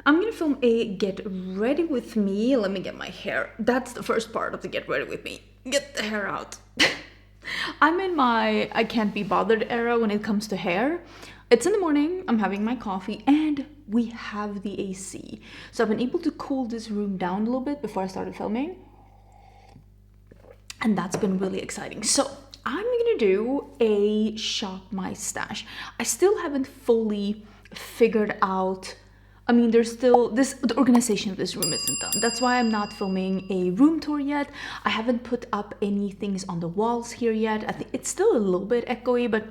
I'm gonna film a get ready with me. Let me get my hair. That's the first part of the get ready with me. Get the hair out. I'm in my I can't be bothered era when it comes to hair. It's in the morning, I'm having my coffee, and we have the AC. So I've been able to cool this room down a little bit before I started filming. And that's been really exciting. So I'm gonna do a shop my stash. I still haven't fully figured out. I mean, there's still the organization of this room isn't done. That's why I'm not filming a room tour yet. I haven't put up any things on the walls here yet. I think it's still a little bit echoey, but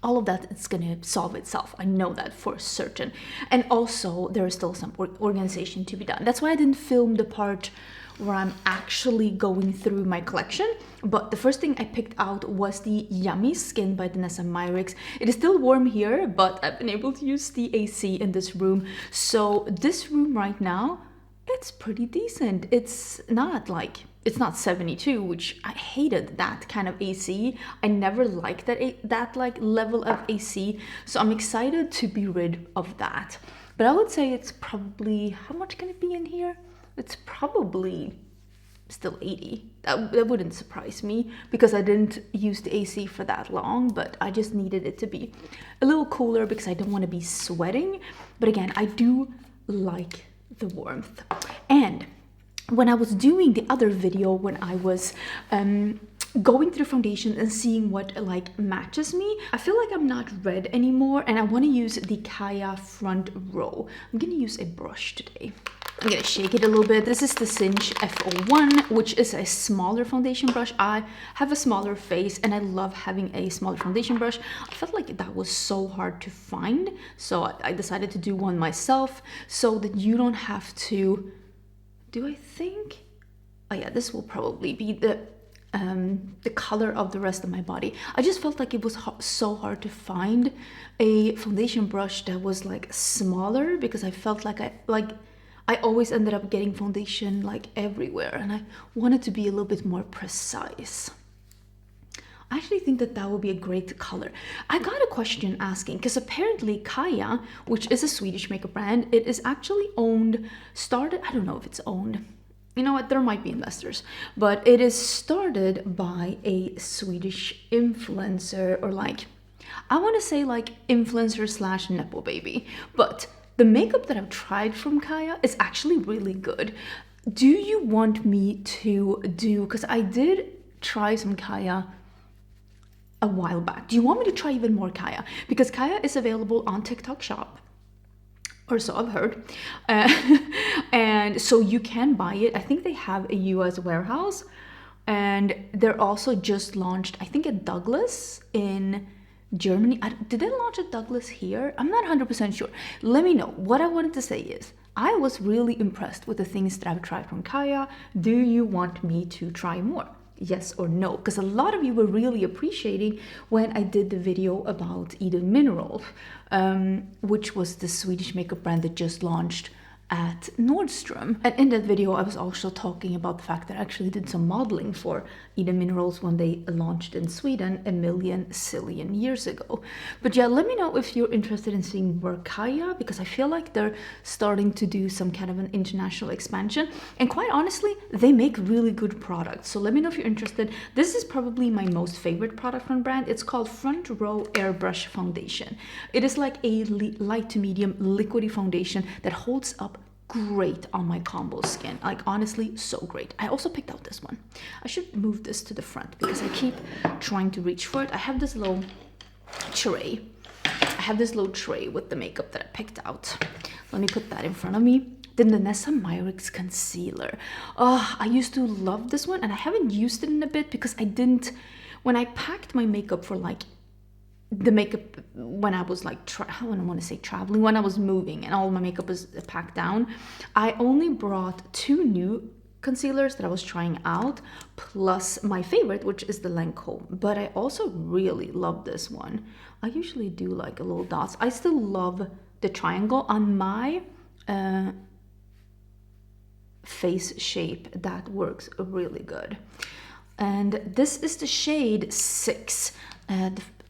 all of that, it's gonna solve itself. I know that for certain. And also, there is still some organization to be done. That's why I didn't film the part where I'm actually going through my collection. But the first thing I picked out was the Yummy Skin by Danessa Myricks. It is still warm here, but I've been able to use the AC in this room. So this room right now, it's pretty decent. It's not 72, which I hated that kind of AC. I never liked that like level of AC. So I'm excited to be rid of that. But I would say it's probably, how much can it be in here? It's probably still 80. That wouldn't surprise me because I didn't use the AC for that long, but I just needed it to be a little cooler because I don't want to be sweating. But again, I do like the warmth. And when I was doing the other video, when I was going through foundation and seeing what like matches me, I feel like I'm not red anymore and I want to use the Kaya front row. I'm gonna use a brush today. I'm gonna shake it a little bit. This is the Cinch F01, which is a smaller foundation brush. I have a smaller face and I love having a smaller foundation brush. I felt like that was so hard to find, so I decided to do one myself so that you don't have to. Do I think? Oh yeah, this will probably be the color of the rest of my body. I just felt like it was so hard to find a foundation brush that was like smaller because I felt like I always ended up getting foundation like everywhere and I wanted to be a little bit more precise. I actually think that would be a great color. I got a question asking, because apparently Kaya, which is a Swedish makeup brand, it is actually started, I don't know if it's owned. You know what, there might be investors, but it is started by a Swedish influencer or like, I want to say like influencer / nepo baby, but the makeup that I've tried from Kaya is actually really good. Do you want me to do, because I did try some Kaya a while back. Do you want me to try even more Kaya? Because Kaya is available on TikTok Shop, or so I've heard. And so you can buy it. I think they have a US warehouse. And they're also just launched, I think, at Douglas in Germany. Did they launch at Douglas here? I'm not 100% sure. Let me know. What I wanted to say is, I was really impressed with the things that I've tried from Kaya. Do you want me to try more? Yes or no? Because a lot of you were really appreciating when I did the video about Eden Mineral, which was the Swedish makeup brand that just launched at Nordstrom. And in that video, I was also talking about the fact that I actually did some modeling for Eden Minerals when they launched in Sweden a zillion years ago. But yeah, let me know if you're interested in seeing more Kaya, because I feel like they're starting to do some kind of an international expansion. And quite honestly, they make really good products. So let me know if you're interested. This is probably my most favorite product from the brand. It's called Front Row Airbrush Foundation. It is like a light to medium liquidy foundation that holds up great on my combo skin. Like honestly, so great. I also picked out this one. I should move this to the front because I keep trying to reach for it. I have this little tray. With the makeup that I picked out. Let me put that in front of me. The Danessa Myricks concealer. Oh, I used to love this one and I haven't used it in a bit because I didn't, when I packed my makeup for like the makeup when I was like, I don't want to say traveling, when I was moving and all my makeup was packed down, I only brought 2 new concealers that I was trying out, plus my favorite, which is the Lancome. But I also really love this one. I usually do like a little dots. I still love the triangle on my face shape. That works really good. And this is the shade 6.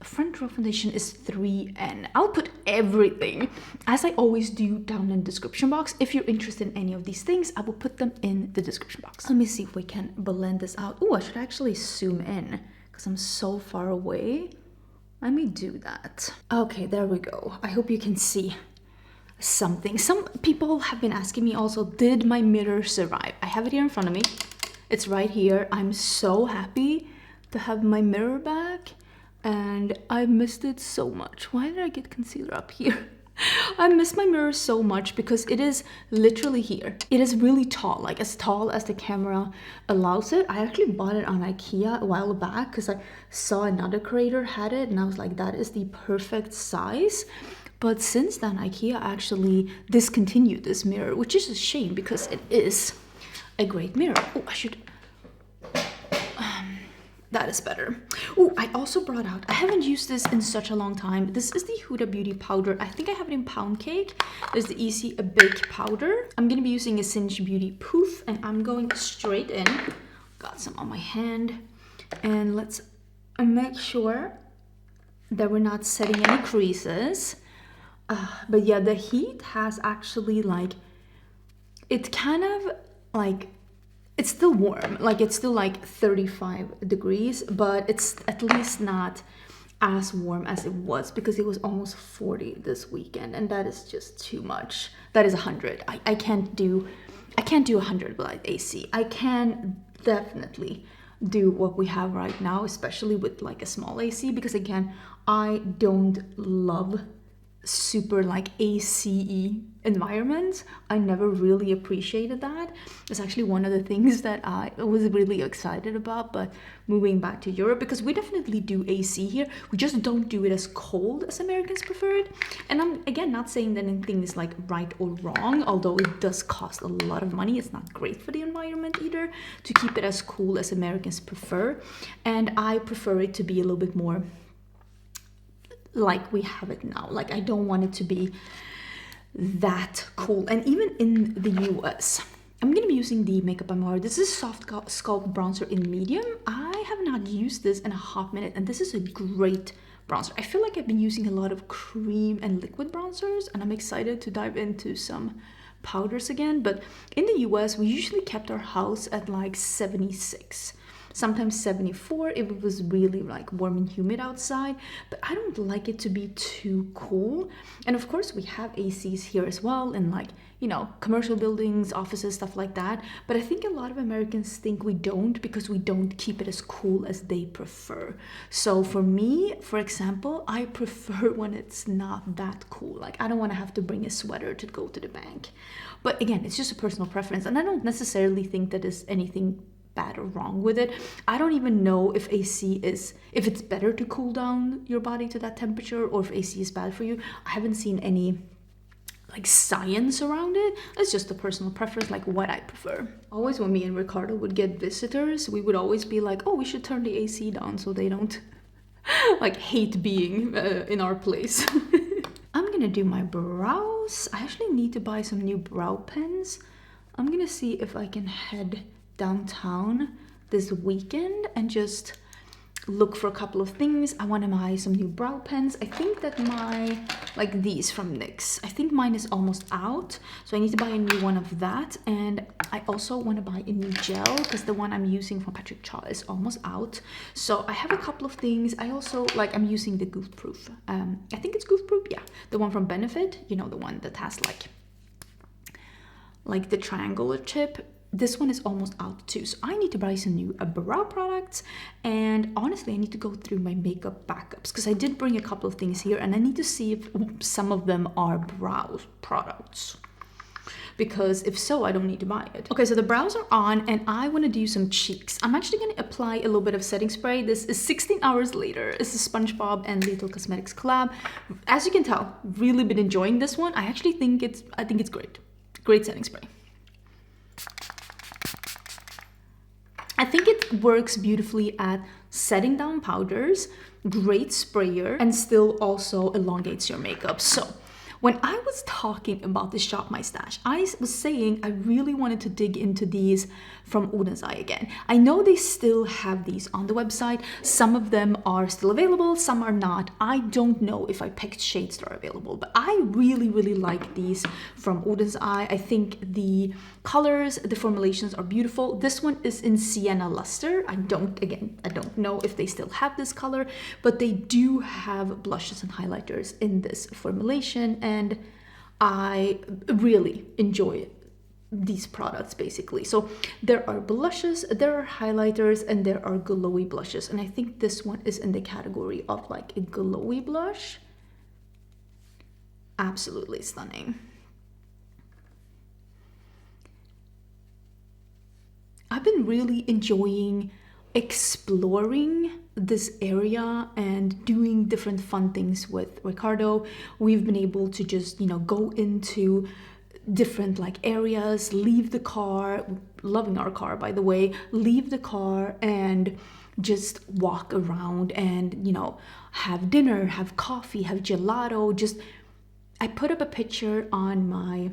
front row foundation is 3N. I'll put everything, as I always do, down in the description box. If you're interested in any of these things, I will put them in the description box. Let me see if we can blend this out. Oh, I should actually zoom in because I'm so far away. Let me do that. Okay, there we go. I hope you can see something. Some people have been asking me also, did my mirror survive? I have it here in front of me. It's right here. I'm so happy to have my mirror back, and I missed it so much. Why did I get concealer up here? I miss my mirror so much because it is literally here. It is really tall, like as tall as the camera allows it. I actually bought it on IKEA a while back because I saw another creator had it and I was like, that is the perfect size. But since then, IKEA actually discontinued this mirror, which is a shame because it is a great mirror. Oh, I should... that is better. Oh, I also brought out, I haven't used this in such a long time. This is the Huda Beauty powder. I think I have it in pound cake. There's the Easy Bake powder. I'm gonna be using a Cinch Beauty poof, and I'm going straight in. Got some on my hand. And let's make sure that we're not setting any creases. But yeah, the heat has actually like, it kind of like, it's still warm, like it's still like 35 degrees, but it's at least not as warm as it was because it was almost 40 this weekend, and that is just too much. That is 100. I can't do 100 without AC. I can definitely do what we have right now, especially with like a small AC, because again, I don't love super like ACE environments. I never really appreciated that. It's actually one of the things that I was really excited about, but moving back to Europe, because we definitely do AC here, we just don't do it as cold as Americans prefer it. And I'm again not saying that anything is like right or wrong, although it does cost a lot of money. It's not great for the environment either to keep it as cool as Americans prefer, and I prefer it to be a little bit more like we have it now. Like I don't want it to be that cool. And even in the US, I'm gonna be using the Makeup by Mara. This is Soft Sculpt Bronzer in medium. I have not used this in a hot minute, and this is a great bronzer. I feel like I've been using a lot of cream and liquid bronzers, and I'm excited to dive into some powders again. But in the US, we usually kept our house at like 76. Sometimes 74 if it was really like warm and humid outside, but I don't like it to be too cool. And of course we have ACs here as well in like, you know, commercial buildings, offices, stuff like that. But I think a lot of Americans think we don't because we don't keep it as cool as they prefer. So for me, for example, I prefer when it's not that cool. Like I don't want to have to bring a sweater to go to the bank. But again, it's just a personal preference, and I don't necessarily think that there's anything bad or wrong with it. I don't even know if if it's better to cool down your body to that temperature or if AC is bad for you. I haven't seen any like science around it. It's just a personal preference, like what I prefer. Always when me and Ricardo would get visitors, we would always be like, oh, we should turn the AC down so they don't like hate being in our place. I'm gonna do my brows. I actually need to buy some new brow pens. I'm gonna see if I can head downtown this weekend and just look for a couple of things. I want to buy some new brow pens. I think that like these from NYX, I think mine is almost out, so I need to buy a new one of that. And I also want to buy a new gel because the one I'm using from Patrick Cha is almost out. So I have a couple of things. I also I'm using the Goof Proof. I think it's Goof Proof, yeah, the one from Benefit, you know, the one that has like the triangular tip. This one is almost out too, so I need to buy some new brow products. And honestly, I need to go through my makeup backups because I did bring a couple of things here, and I need to see if some of them are brow products, because if so, I don't need to buy it. Okay, so the brows are on, and I want to do some cheeks. I'm actually going to apply a little bit of setting spray. This is 16 Hours Later. This is SpongeBob and Little Cosmetics collab. As you can tell, really been enjoying this one. I think it's great setting spray. I think it works beautifully at setting down powders, great sprayer, and still also elongates your makeup. So when I was talking about the Shop My Stash, I was saying I really wanted to dig into these from Oden's Eye again. I know they still have these on the website. Some of them are still available, some are not. I don't know if I picked shades that are available, but I really, really like these from Oden's Eye. I think the colors, the formulations are beautiful. This one is in Sienna Luster. I don't know if they still have this color, but they do have blushes and highlighters in this formulation, and I really enjoy these products basically. So there are blushes, there are highlighters, and there are glowy blushes, and I think this one is in the category of like a glowy blush. Absolutely stunning. I've been really enjoying exploring this area and doing different fun things with Ricardo. We've been able to just, go into different like areas, leave the car, loving our car by the way, leave the car and just walk around and, have dinner, have coffee, have gelato. Just, I put up a picture on my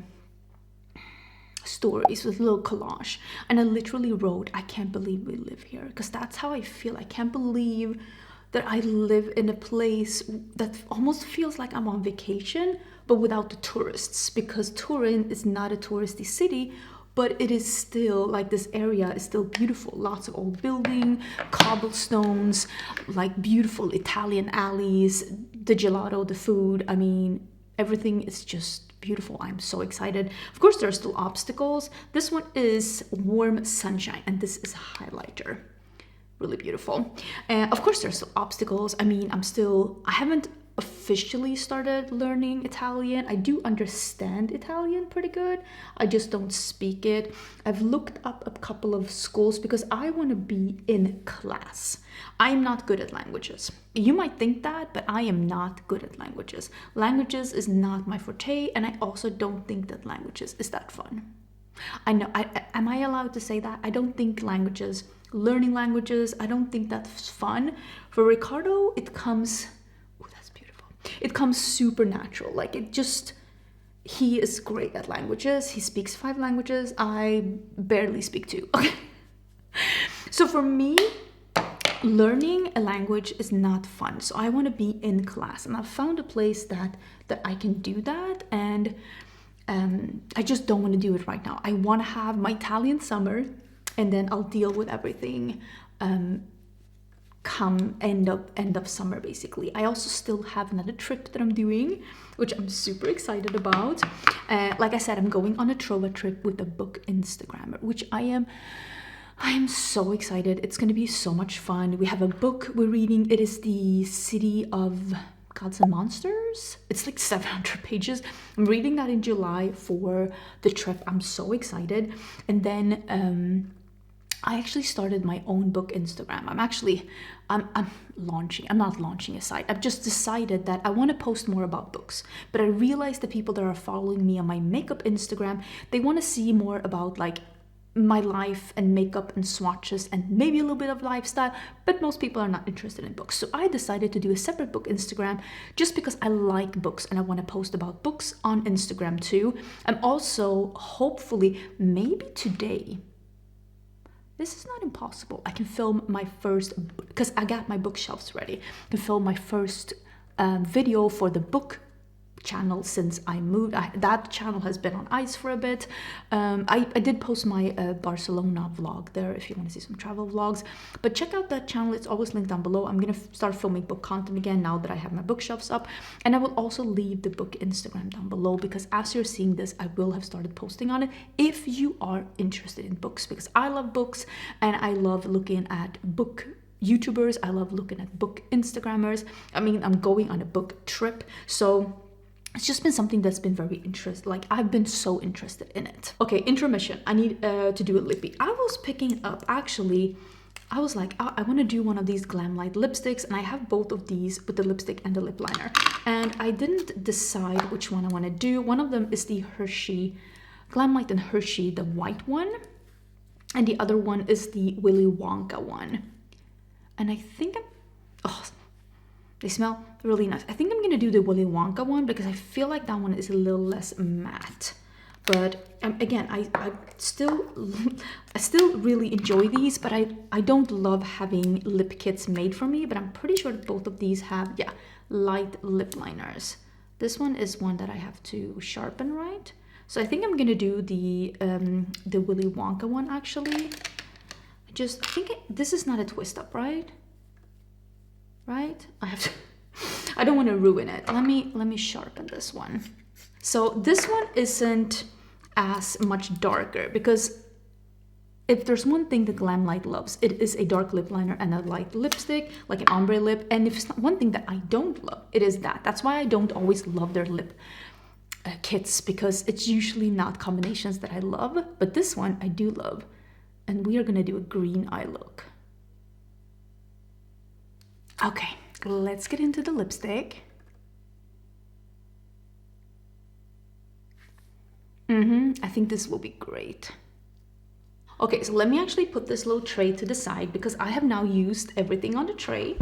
stories with a little collage, and I literally wrote, I can't believe we live here, because that's how I feel. I can't believe that I live in a place that almost feels like I'm on vacation, but without the tourists, because Turin is not a touristy city, but it is still like, this area is still beautiful. Lots of old building, cobblestones, like beautiful Italian alleys, the gelato, the food. I mean, everything is just beautiful. I'm so excited. Of course, there are still obstacles. This one is Warm Sunshine, and this is a highlighter. Really beautiful. And of course, there's still obstacles. I mean, I haven't officially started learning Italian. I do understand Italian pretty good. I just don't speak it. I've looked up a couple of schools because I want to be in class. I'm not good at languages. You might think that, but I am not good at languages. Languages is not my forte, and I also don't think that languages is that fun. I know, am I allowed to say that? I don't think learning languages, I don't think that's fun. For Ricardo, it comes super natural. Like, he is great at languages. He speaks 5 languages. I barely speak 2. Okay. So for me, learning a language is not fun. So I want to be in class, and I've found a place that I can do that. And I just don't want to do it right now. I want to have my Italian summer, and then I'll deal with everything come end of summer basically. I also still have another trip that I'm doing, which I'm super excited about. Like I said, I'm going on a Trova trip with a book Instagrammer, which I am so excited. It's going to be so much fun. We have a book we're reading. It is The City of Gods and Monsters. It's like 700 pages. I'm reading that in July for the trip. I'm so excited. And then I actually started my own book Instagram. I'm not launching a site. I've just decided that I want to post more about books. But I realized the people that are following me on my makeup Instagram, they want to see more about like my life and makeup and swatches and maybe a little bit of lifestyle, but most people are not interested in books. So I decided to do a separate book Instagram just because I like books and I want to post about books on Instagram too. I'm also hopefully, maybe today, this is not impossible, I can film my first, because I got my bookshelves ready, I can film my first video for the book channel since I moved. That channel has been on ice for a bit. I did post my Barcelona vlog there if you want to see some travel vlogs, but check out that channel. It's always linked down below. I'm gonna start filming book content again now that I have my bookshelves up, and I will also leave the book Instagram down below, because as you're seeing this, I will have started posting on it if you are interested in books, because I love books and I love looking at book YouTubers. I love looking at book Instagrammers. I mean, I'm going on a book trip, so it's just been something that's been very interesting. Like, I've been so interested in it. Okay, intermission. I need to do a lippy. I was picking up, actually, I was like, I want to do one of these Glam Light lipsticks, and I have both of these with the lipstick and the lip liner. And I didn't decide which one I want to do. One of them is the Hershey, Glam Light and Hershey, the white one. And the other one is the Willy Wonka one. And I think they smell really nice. I think I'm gonna do the Willy Wonka one because I feel like that one is a little less matte. But again, I still really enjoy these, but I don't love having lip kits made for me, but I'm pretty sure that both of these have, yeah, light lip liners. This one is one that I have to sharpen, right? So I think I'm gonna do the Willy Wonka one actually. I think this is not a twist up, right? Right? I don't want to ruin it. Let me sharpen this one. So this one isn't as much darker because if there's one thing that Glamlight loves, it is a dark lip liner and a light lipstick, like an ombre lip. And if it's not one thing that I don't love, it is that. That's why I don't always love their lip kits, because it's usually not combinations that I love. But this one I do love. And we are gonna do a green eye look. Okay, let's get into the lipstick. I think this will be great. Okay, so let me actually put this little tray to the side because I have now used everything on the tray.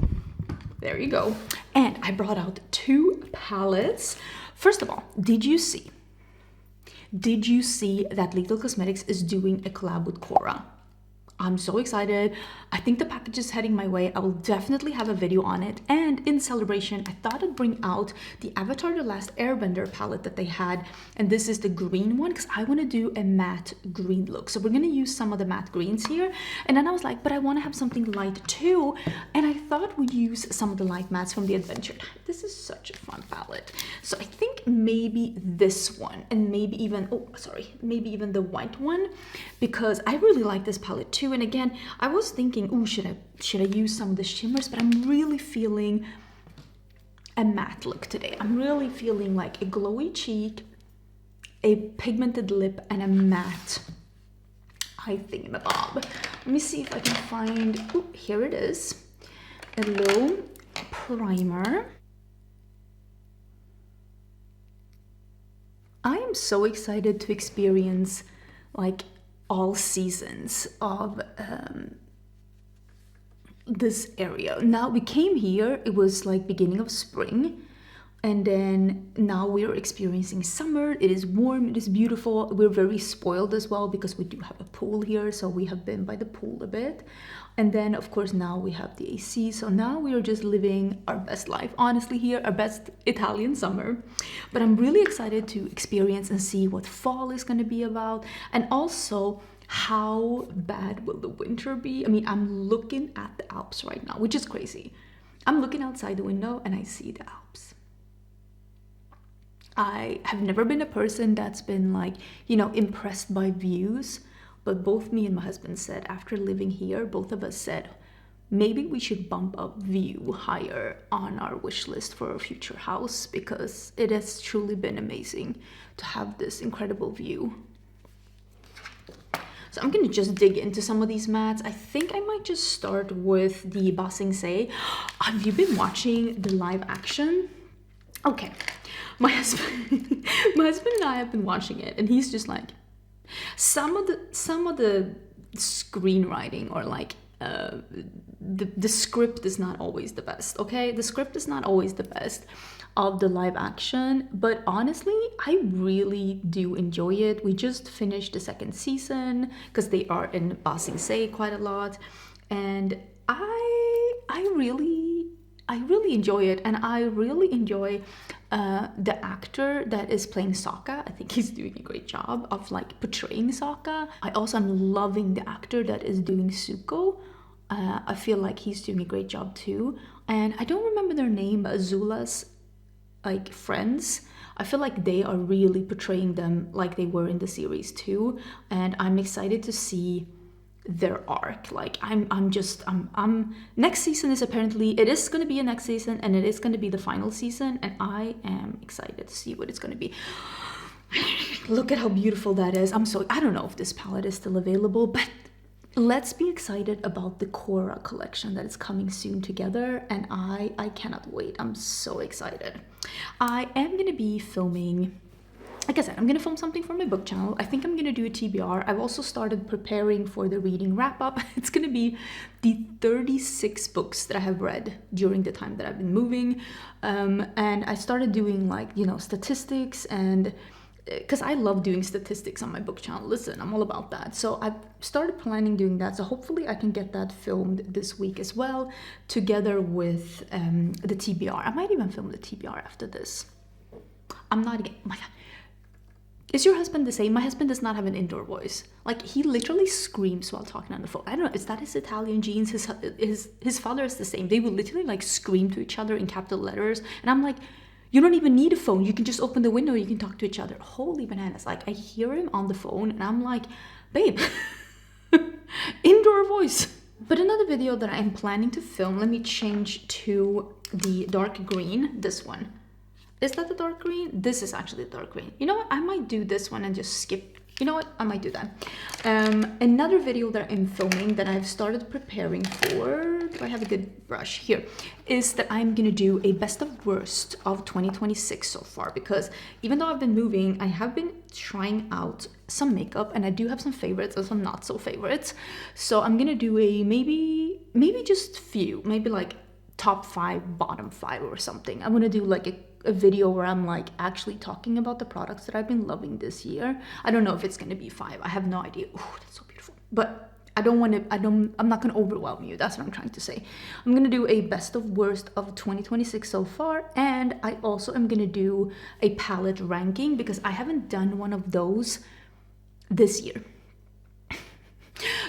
There you go. And I brought out 2 palettes. First of all, did you see that Lethal Cosmetics is doing a collab with Cora? I'm so excited. I think the package is heading my way. I will definitely have a video on it. And in celebration, I thought I'd bring out the Avatar The Last Airbender palette that they had. And this is the green one because I want to do a matte green look. So we're going to use some of the matte greens here. And then I was like, but I want to have something light too. And I thought we'd use some of the light mattes from the Adventure. This is such a fun palette. So I think maybe this one and maybe even, maybe even the white one, because I really like this palette too. And again, I was thinking, oh, should I use some of the shimmers? But I'm really feeling a matte look today. I'm really feeling like a glowy cheek, a pigmented lip, and a matte eye thingamabob. Let me see if I can find, oh, here it is, a little primer. I am so excited to experience like all seasons of this area. Now we came here, it was like beginning of spring, and then now we're experiencing summer. It is warm, it is beautiful. We're very spoiled as well because we do have a pool here, so we have been by the pool a bit. And then of course now we have the AC, so now we are just living our best life, honestly, here, our best Italian summer. But I'm really excited to experience and see what fall is going to be about, and also how bad will the winter be. I mean, I'm looking at the Alps right now, which is crazy. I'm looking outside the window and I see the Alps. I have never been a person that's been like, you know, impressed by views, but both me and my husband said after living here, both of us said, maybe we should bump up view higher on our wish list for a future house, because it has truly been amazing to have this incredible view. So I'm gonna just dig into some of these mattes. I think I might just start with the Ba Sing Se. Have you been watching the live action? Okay, my husband and I have been watching it, and he's just like, some of the screenwriting or like the script is not always the best. Okay, the script is not always the best of the live action, but honestly I really do enjoy it. We just finished the 2nd season because they are in Ba Sing Se quite a lot, and I really enjoy it, and I really enjoy the actor that is playing Sokka. I think he's doing a great job of like portraying Sokka. I also am loving the actor that is doing Zuko. I feel like he's doing a great job too. And I don't remember their name, but Azula's like friends, I feel like they are really portraying them like they were in the series too. And I'm excited to see their arc. Like I'm next season is apparently, it is going to be a next season, and it is going to be the final season, and I am excited to see what it's going to be. Look at how beautiful that is. I don't know if this palette is still available, but let's be excited about the Cora collection that is coming soon together, and I cannot wait. I'm so excited. I am going to be filming like I said, I'm gonna film something for my book channel. I think I'm gonna do a TBR. I've also started preparing for the reading wrap up. It's gonna be the 36 books that I have read during the time that I've been moving. And I started doing like, you know, statistics, and because I love doing statistics on my book channel. Listen, I'm all about that. So I've started planning doing that. So hopefully I can get that filmed this week as well, together with the TBR. I might even film the TBR after this. I'm not again. Oh my God. Is your husband the same? My husband does not have an indoor voice. Like, he literally screams while talking on the phone. I don't know, is that his Italian genes? His father is the same. They will literally like scream to each other in capital letters. And I'm like, you don't even need a phone. You can just open the window, you can talk to each other. Holy bananas. Like, I hear him on the phone and I'm like, babe, indoor voice. But another video that I'm planning to film, let me change to the dark green, this one. Is that the dark green? This is actually the dark green. You know what? I might do this one and just skip. You know what? I might do that. Another video that I'm filming that I've started preparing for, do I have a good brush? Here, is that I'm gonna do a best of worst of 2026 so far, because even though I've been moving, I have been trying out some makeup and I do have some favorites and some not so favorites. So I'm gonna do a maybe just few, maybe like top 5, bottom 5 or something. I'm gonna do like a video where I'm like actually talking about the products that I've been loving this year. I don't know if it's gonna be 5. I have no idea. Oh, that's so beautiful. But I'm not gonna overwhelm you. That's what I'm trying to say. I'm gonna do a best of worst of 2026 so far, and I also am gonna do a palette ranking because I haven't done one of those this year.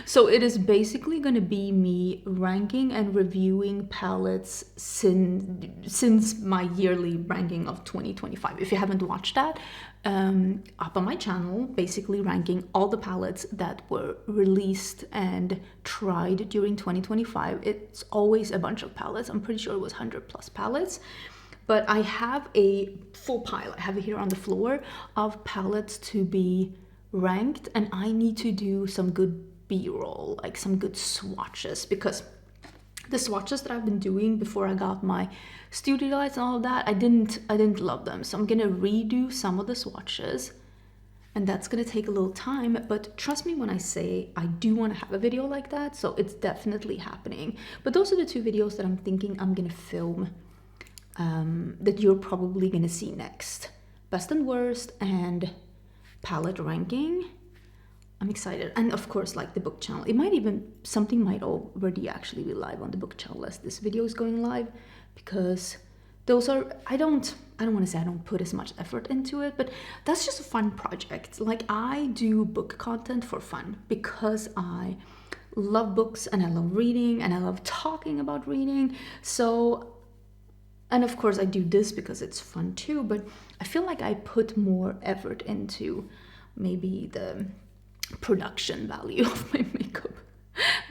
So it is basically going to be me ranking and reviewing palettes since my yearly ranking of 2025. If you haven't watched that, up on my channel, basically ranking all the palettes that were released and tried during 2025. It's always a bunch of palettes. I'm pretty sure it was 100 plus palettes. But I have a full pile, I have it here on the floor, of palettes to be ranked, and I need to do some good B-roll, like some good swatches, because the swatches that I've been doing before I got my studio lights and all of that, I didn't love them. So I'm gonna redo some of the swatches, and that's gonna take a little time, but trust me when I say I do want to have a video like that, so it's definitely happening. But those are the 2 videos that I'm thinking I'm gonna film, that you're probably gonna see next. Best and worst and palette ranking. I'm excited. And of course, like the book channel, something might already actually be live on the book channel as this video is going live, because those are, I don't want to say I don't put as much effort into it, but that's just a fun project. Like, I do book content for fun because I love books and I love reading and I love talking about reading. So, and of course I do this because it's fun too, but I feel like I put more effort into maybe the production value of my makeup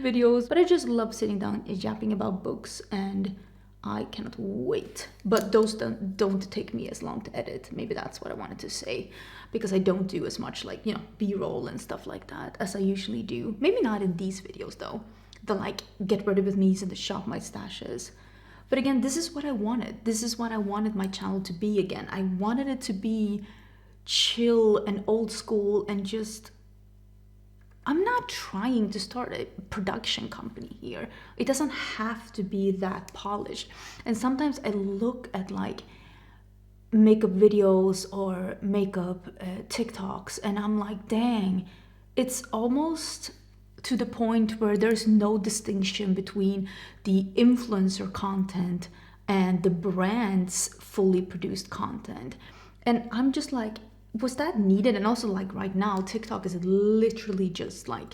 videos. But I just love sitting down and yapping about books, and I cannot wait. But those don't take me as long to edit. Maybe that's what I wanted to say, because I don't do as much like, you know, b-roll and stuff like that as I usually do. Maybe not in these videos though, the like get ready with me's and the shop my stashes. But again, this is what I wanted. This is what I wanted my channel to be again. I wanted it to be chill and old school, and just, I'm not trying to start a production company here. It doesn't have to be that polished. And sometimes I look at like makeup videos or makeup TikToks, and I'm like, dang, it's almost to the point where there's no distinction between the influencer content and the brand's fully produced content. And I'm just like, was that needed? And also, like, right now TikTok is literally just like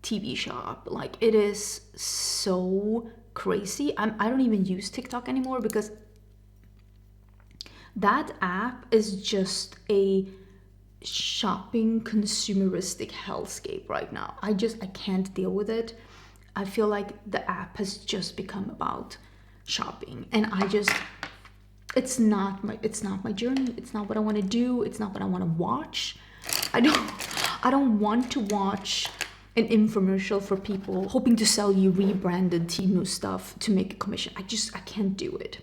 TV shop. Like, it is so crazy. I don't even use TikTok anymore because that app is just a shopping consumeristic hellscape right now. I can't deal with it. I feel like the app has just become about shopping, and it's not my journey. It's not what I want to do. It's not what I want to watch. I don't want to watch an infomercial for people hoping to sell you rebranded Temu stuff to make a commission. I can't do it.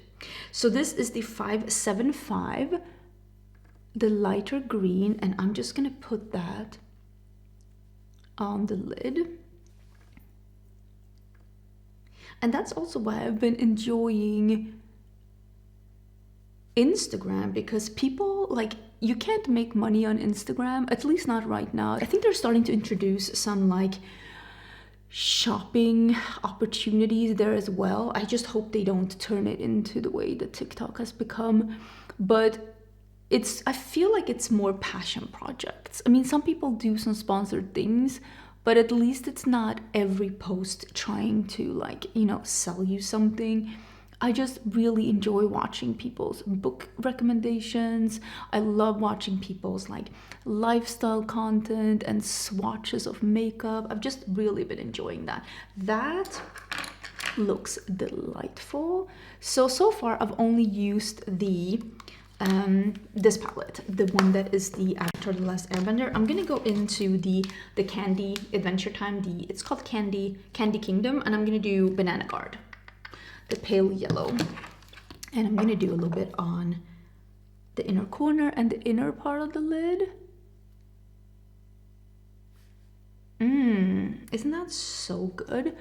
So this is the 575 the lighter green, and I'm just gonna put that on the lid. And that's also why I've been enjoying Instagram, because people, like, you can't make money on Instagram, at least not right now. I think they're starting to introduce some like shopping opportunities there as well. I just hope they don't turn it into the way that TikTok has become. But I feel like it's more passion projects. I mean, some people do some sponsored things, but at least it's not every post trying to, like, you know, sell you something. I just really enjoy watching people's book recommendations. I love watching people's like lifestyle content and swatches of makeup. I've just really been enjoying that. That looks delightful. So far I've only used this palette, the one that is the Avatar The Last Airbender. I'm gonna go into the Candy Adventure Time, it's called Candy Kingdom, and I'm gonna do Banana Guard, the pale yellow, and I'm gonna do a little bit on the inner corner and the inner part of the lid. Isn't that so good?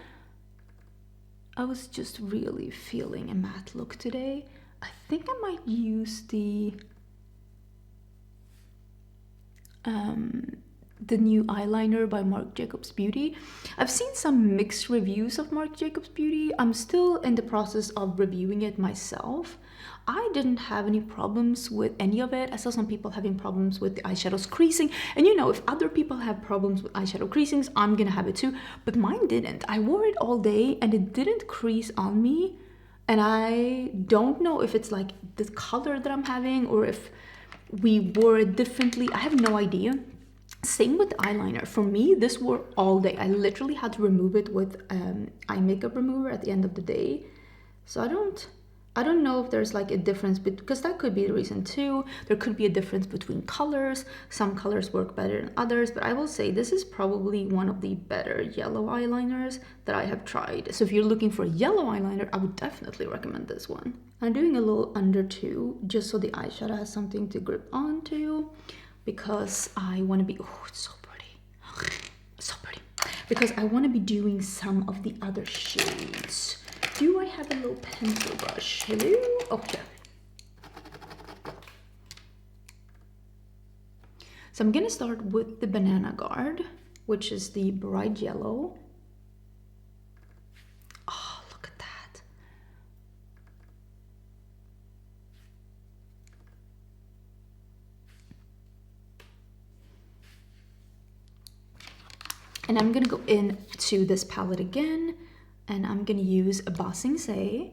I was just really feeling a matte look today. I think I might use the new eyeliner by Marc Jacobs Beauty. I've seen some mixed reviews of Marc Jacobs Beauty. I'm still in the process of reviewing it myself. I didn't have any problems with any of it. I saw some people having problems with the eyeshadows creasing, and you know, if other people have problems with eyeshadow creasings, I'm gonna have it too, but mine didn't. I wore it all day and it didn't crease on me, and I don't know if it's like the color that I'm having or if we wore it differently. I have no idea. Same with the eyeliner. For me, this wore all day. I literally had to remove it with eye makeup remover at the end of the day. So I don't know if there's like a difference, because that could be the reason too. There could be a difference between colors. Some colors work better than others, but I will say this is probably one of the better yellow eyeliners that I have tried. So if you're looking for a yellow eyeliner, I would definitely recommend this one. I'm doing a little under too, just so the eyeshadow has something to grip onto, because I want to be, oh, it's so pretty, so pretty, because I want to be doing some of the other shades. Do I have a little pencil brush? Hello? Okay. So I'm gonna start with the Banana Guard, which is the bright yellow. Oh, look at that. And I'm gonna go into this palette again, and I'm gonna use a Ba Sing Se,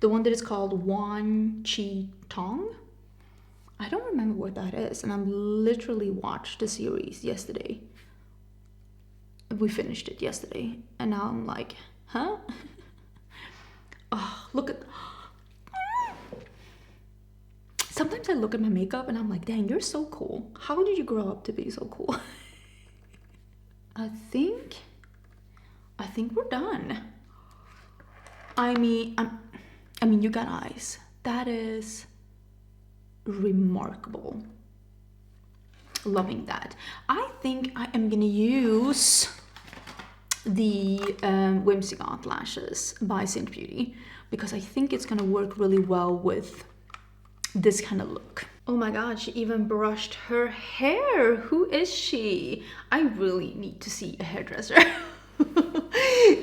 the one that is called Wan Chi Tong. I don't remember what that is, and I literally watched the series yesterday. We finished it yesterday, and now I'm like, huh? Oh, look at. Sometimes I look at my makeup and I'm like, dang, you're so cool. How did you grow up to be so cool? I think we're done. I mean, you got eyes. That is remarkable. Loving that. I think I am gonna use the Whimsicott lashes by Saint Beauty, because I think it's gonna work really well with this kind of look. Oh my god, she even brushed her hair. Who is she? I really need to see a hairdresser.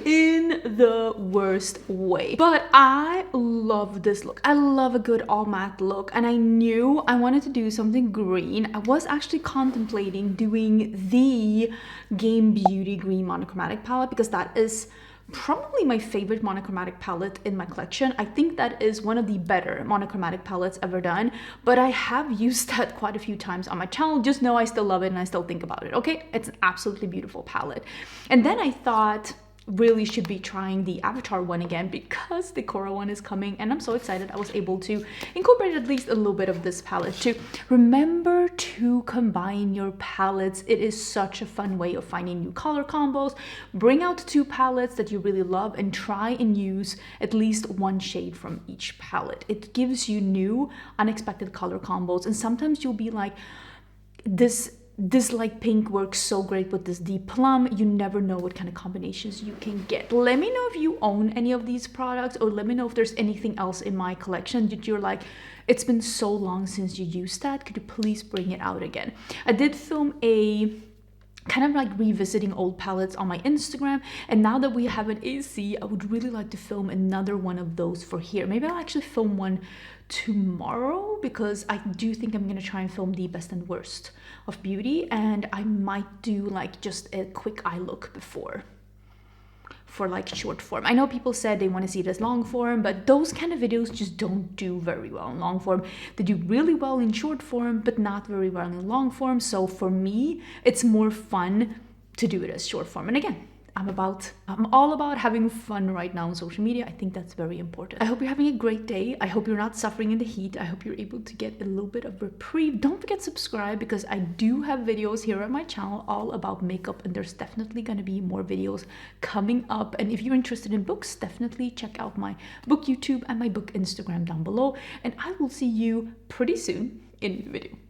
In the worst way. But I love this look. I love a good all matte look, and I knew I wanted to do something green. I was actually contemplating doing the Game Beauty green monochromatic palette, because that is probably my favorite monochromatic palette in my collection. I think that is one of the better monochromatic palettes ever done, but I have used that quite a few times on my channel. Just know I still love it and I still think about it, okay? It's an absolutely beautiful palette. And then I thought, really should be trying the Avatar one again because the Korra one is coming, and I'm so excited I was able to incorporate at least a little bit of this palette too. Remember to combine your palettes. It is such a fun way of finding new color combos. Bring out 2 palettes that you really love and try and use at least 1 shade from each palette. It gives you new unexpected color combos, and sometimes you'll be like, this like pink works so great with this deep plum. You never know what kind of combinations you can get. Let me know if you own any of these products, or let me know if there's anything else in my collection that you're like, it's been so long since you used that, could you please bring it out again? I did film a kind of like revisiting old palettes on my Instagram, and now that we have an AC, I would really like to film another one of those for here. Maybe I'll actually film one tomorrow, because I do think I'm gonna try and film the best and worst of beauty, and I might do like just a quick eye look before for like short form. I know people said they want to see it as long form, but those kind of videos just don't do very well in long form. They do really well in short form, but not very well in long form. So for me, it's more fun to do it as short form. And again, I'm all about having fun right now on social media. I think that's very important. I hope you're having a great day. I hope you're not suffering in the heat. I hope you're able to get a little bit of reprieve. Don't forget to subscribe, because I do have videos here on my channel all about makeup, and there's definitely going to be more videos coming up. And if you're interested in books, definitely check out my book YouTube and my book Instagram down below. And I will see you pretty soon in the video.